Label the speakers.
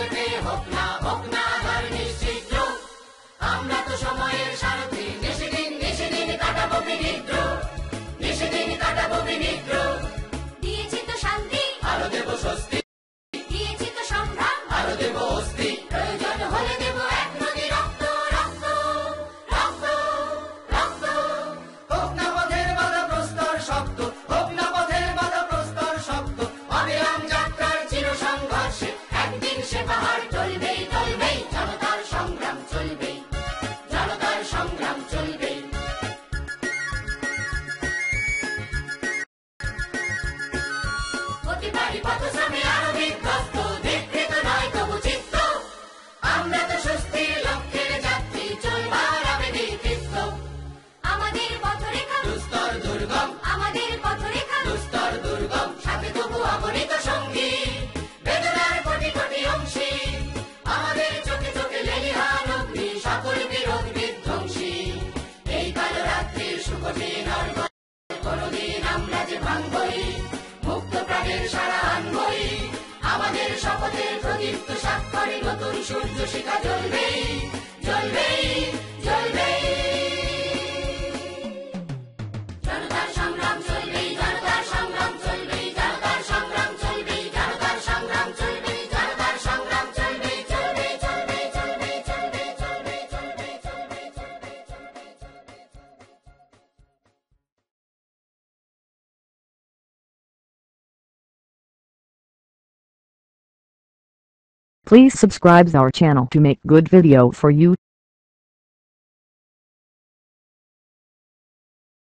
Speaker 1: চলবে, হোক না আধার নিশ্চিত রূপ। আমরা তো সময়ের সারথি, নিশিদিন কাটাবো বিনিদ্র। দিয়েছি তো শান্তি, আরো দেব স্বস্তি, দিয়েছি তো সংগ্রাম, আরো দেব অস্তি। প্রয়োজন হলে দেব এক নদী রক্ত। হোক না পথের বাধা প্রস্তর শক্ত, অবিরাম যাত্রার চির সংঘর্ষে একদিন সে পাহাড় টলবেই। জনতার সংগ্রাম চলবেই। প্রতিবারই পথশ্রমে আরো বিধ্বস্ত, বিকৃত নয় তবু চিত্ত। আমরা তো স্বস্তির লক্ষ্যের যাত্রী, চলবার আবেগে তৃপ্ত। আমাদের পথরেখা দুস্তর দুর্গম, সাথে তবু অগণিত সঙ্গী, বেদনার কোটি অংশী। আমাদের চোখে লেলিহান অগ্নি, সকল বিরোধ বিধ্বংসী। এই কালো রাত্রির সুকঠিন অর্ঘ কোনদিন আমরা যে ভাঙবই, মুক্ত প্রাণের সারা আনবই। আমাদের শপথের প্রদীপ্ত স্বাক্ষরে নতুন সূর্য শিখা জ্বলবেই। জনতার সংগ্রাম চলবেই, জনতার সংগ্রাম চলবেই, জনতার সংগ্রাম চলবেই, জনতার সংগ্রাম চলবেই, জনতার সংগ্রাম চলবেই।
Speaker 2: Please subscribe our channel to make good video for you.